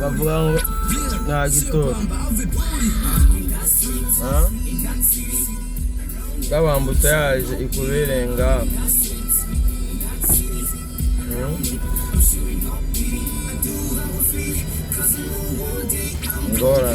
bavuga ngo nta gitondo kabambutse yaje ikubirenga ngora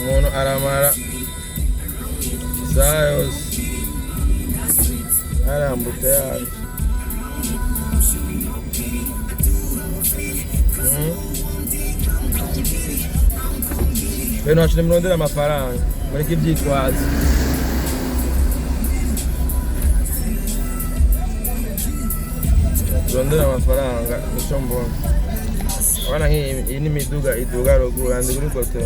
umuntu aramara isaha yose arambutse yaje beno hashire murondera amafaranga mureke ibyitwazo turondera amafaranga nico mbona abana nk'iyi n'imiduga iduga ruguru andi kuri kote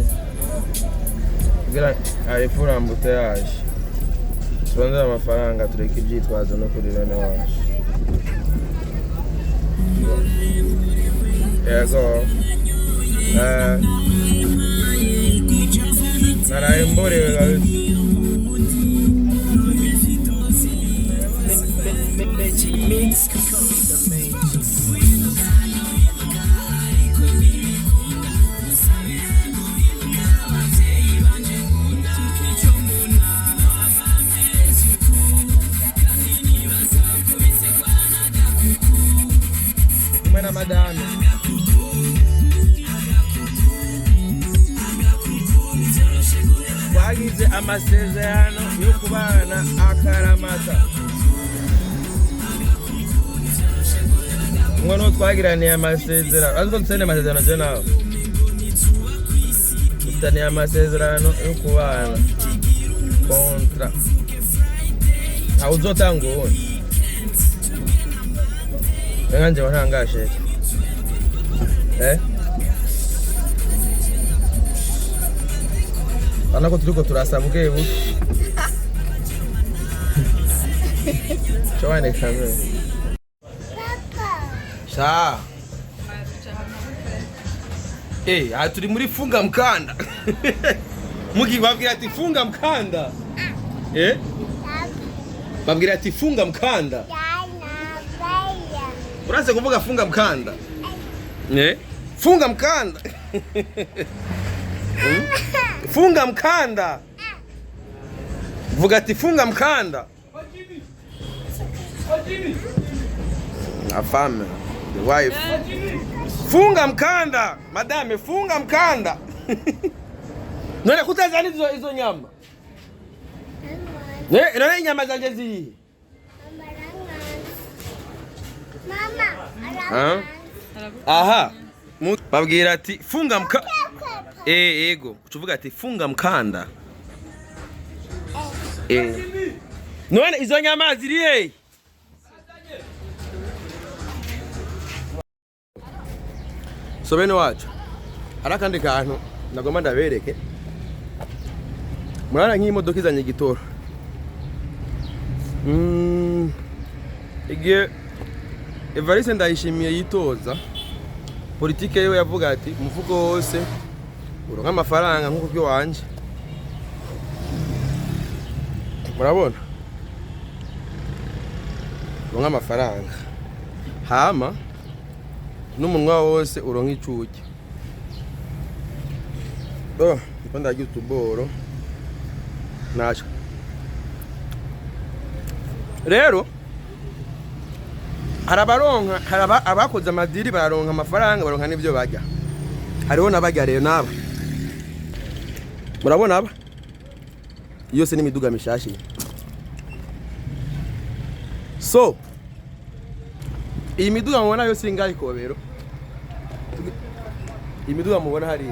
kugira arifura mbute yaje turondera amafaranga tureke ibyitwazo no kuri bene wacu yego narayemborewe kabisa Mwana madame wagize amasezerano yo kubana akaramata mwana twagiraniye amasezerano aziko nsene amasezerano je nawe tutaniye amasezerano yo kubana kontra awuzotanga uwundi nganje wantangashe anako turiko turasabuke buke Chwane kamera Sha turi muri Funga Mkanda Mugi babwira ati Funga Mkanda babwira ati Funga Mkanda Uraze kuvuga Funga Mkanda Funga Mkanda Funga Mkanda vuga ati Funga Mkanda la femme the wife Funga Mkanda madame Funga Mkanda none kutazana izo nyama none nyama zanje ziri mama aha babwira ati Funga Mkanda ego ucuvuga ati Funga Mkanda none izo nyama ziri so bene wacu arakandi kantu nagomba ndabereke murana nk'imodoka izanye igitoro igihe Evariste Ndayishimiye yitoza politike yewe yavuga ati umufuko wose uronka amafaranga nkuko byo wanje murabona uronka amafaranga hama n'umunwa wose uronka icuki niko ndagira utuboro nacho rero harabaronka abakoze amadiri baronka amafaranga baronka n'ibyo bajya hariho nabajya rero naba murabona aba yose n'imiduga mishashi so iyi miduga mubona yose ingahe ikobero iyi miduga mubona hari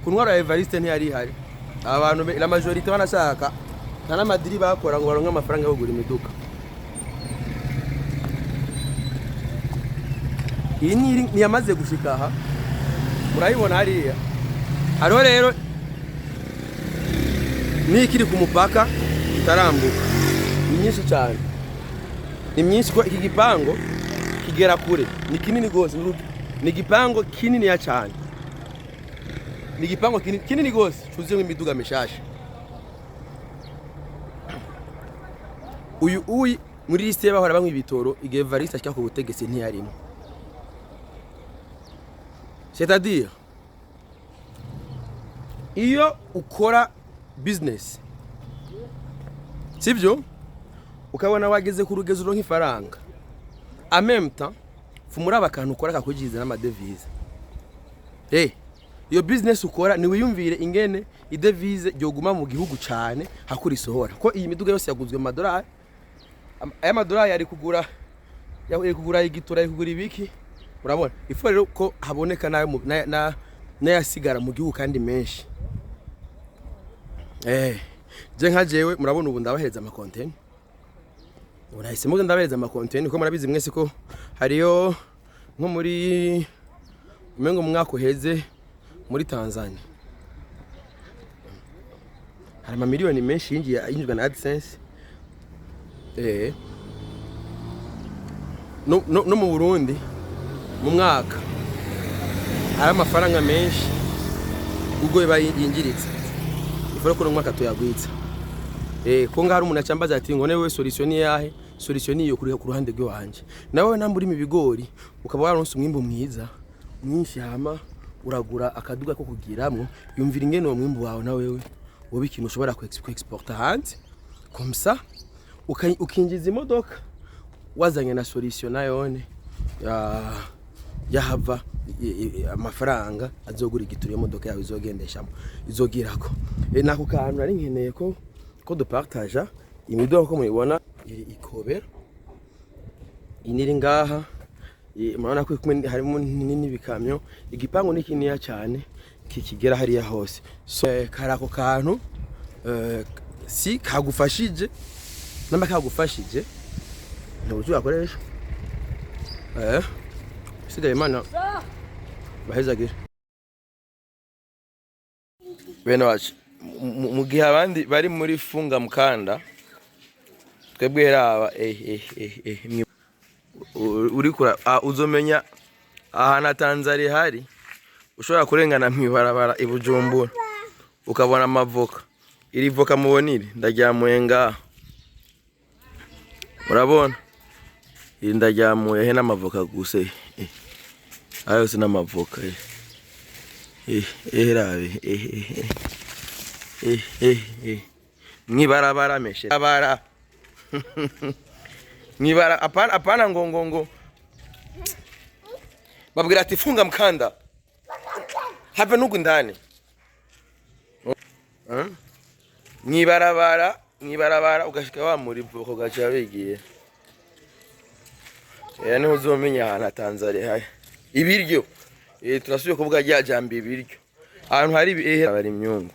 kunwara ya Evariste ntiyari hari abantu la majorité banashaka nta n'amadiri bakora ngo baronke amafaranga yo kugura imiduga iyi ni yamaze gushika aha murayibona hariya hariho rero nikiri ku mupaka itarambuka ni nyinshi cyane ni myinshi ko iki gipango kigera kure ni kinini gose ni gipango kinini ya cyane ni gipango kinini gose cyuzuye imiduga mishasha uyu muri liste bahora bamwe ibitoro igihe Variste ashaka ku butegetsi ntiyarimo. C'est-à-dire iyo ukora business sivyo ukabona wageze ku rugezo ronka ifaranga en même temps fumura bakantu ukora kakujiza n'amadevize. Iyo business ukora ni wiyumvire ingene idevize ryoguma mu gihugu cyane hakuri isohora ko iyi miduga yose yaguzwe amadolari. Aya madolari yari kugura igitura kugura ibiki urabona ifu rero ko haboneka nayo nayasigara mu gihugu kandi menshi. Je nka jewe murabona ubu ndabahereza ama content. Urahise muze ndabahereza ama content ko murabizi mwese ko hariyo nko muri umengo mwaka uheze muri Tanzania hari ama miliyoni menshi yinjizwa na AdSense. No mu Burundi mu mwaka hari amafaranga menshi ubwo yinjiritse iforo ko no mwaka tuyagwitsa. Ko ngari umuntu acambaza ati ngo newe solution yahe? Solution iyo kuri ku ruhande rwe wanje nawe namburi mu bigori ukaba waronse umwimbo mwiza mwinshi hama uragura akaduga ko kugiramwo yumvira ingene uwo mwimbo wawe na wewe wowe ikintu ushobora ku exporta hanze komsa ukinjiza imodoka wazanye na solution nayone yahava amafaranga azogura igituriye imodoka yawe izogendeshamo izogirako. Nako kantu ari nkeneye ko dupartage imiduga ko muyibona iri ikobera iniri ngaha murabona ko harimo nini bikamyo igipango ni kiniya cyane kikigera hariya hose. So karako kantu si kagufashije namba kagufashije ntuzi akoresha sigaye mana bahezagira bene wacu mu gihe abandi bari muri Funga Mkanda twebwe raba uri kura uzomenya aha Tanzania hari ushobora kurengana mwibarabara ibujumbura ukabona amavoka iri voka mubonire ndajyamuye ngaha urabona iri ndajyamuye he n'amavoka guse ayo sina amavoka rabe mwibarabara meshe abara mwibara apana ngo babwira ati Funga Mkanda have nugu ndani mwibarabara ugashika wa muri bwoko gacha bigiye niho uzomenya hana Tanzania haya ibiryo turasubiye kuvuga ryajambi ibiryo ahantu hari bari imyungu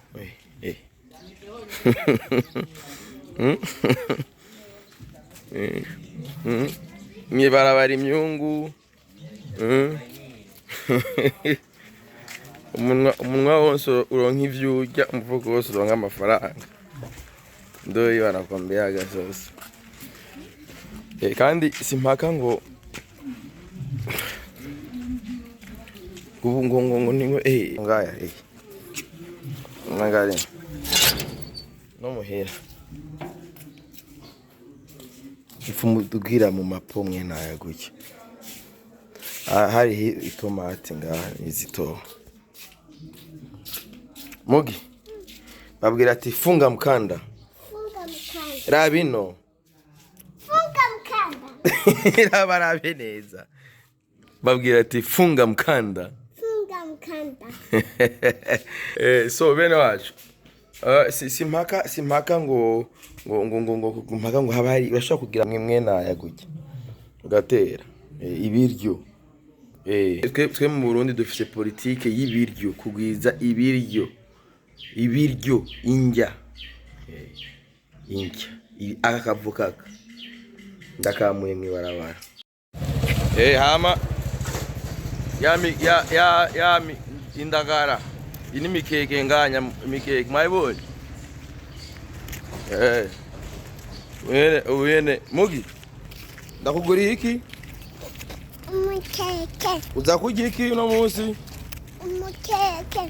mwibarabara imyungu umunwa wose uronka ivyo urya umuvugo wose uronka amafaranga ndoyo barakwambia agasoso. Kandi simpaka ngo ngo ningo ngaya ngare no muhera ifumu tugira mu mapomwe naya gutya hari itomate ngaha izito mugi babwira ati Funga Mkanda rabino Funga Mkanda rabarabe neza babwira ati Funga Mkanda so bene wacu simpaka ngo mpaka ngo habari urashaka kugira mwemwe naya gutya ugatera ibiryo twe mu Burundi dufite politike y'ibiryo kugwiza ibiryo injya akavuka ndakamuye mwibarabara hama yami indagara ini mikeke nganya mikeke mayiboni wene mugi ndakuguri iki umukeke uza kurya iki no munsi umukeke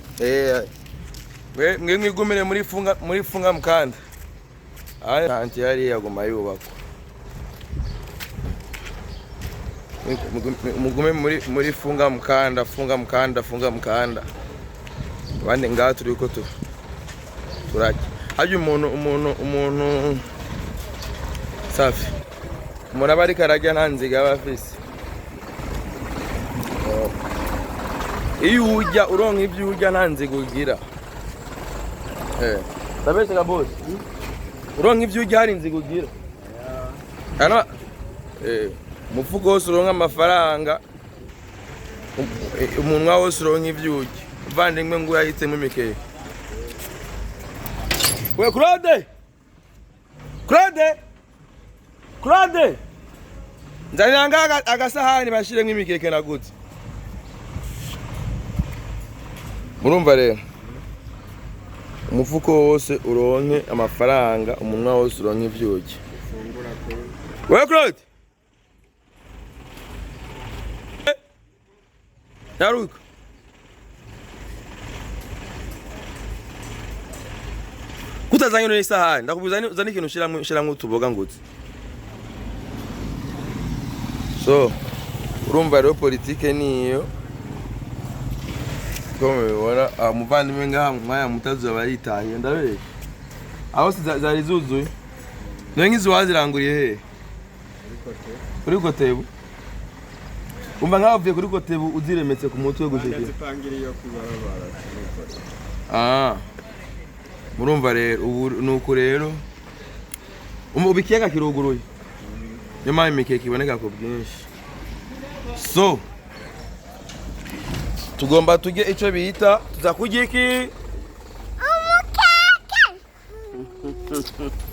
mwe mwigumire muri Funga Mkanda anti yari yaguma yubako mugume muri funga mkanda bande ngaha turi uko turaki haje umuntu safi umuntu abari karajya nta nziga bafise iyo ujya uronka ibyo ujya nta nziga ugira tabese ka boss uronka ibyo ujya hari inziga ugira hano mufuko wose uronka amafaranga umunwa wose uronka ibyo ujya uvandimwe ngo yahitsemo imikeke we Claude nzanira agasahani bashiremo imikeke nagutse murumva rero umufuko wose uronke amafaranga umunwa wose uronke ibyo ujya we Claude Naruko kutazanye no isahani ndakubuza uzane ikintu shiramwe utuboga ngutse so urumva rero politike niyo kome bibona muvandimwe ngaha mwaya mutazuba baritahiye ndabere aho zari zuzuye niyo nkizi waziranguriye he kuri Kotebu umva ngaho uvuye kuri Kotebu uziremetse ku mutwe gushikira murumva rero ubu nuko rero ubikeka kiruguruye niyo mpamvu imikeke iboneka ku bwinshi so tugomba tujye icyo bita tuza kurya iki umukeke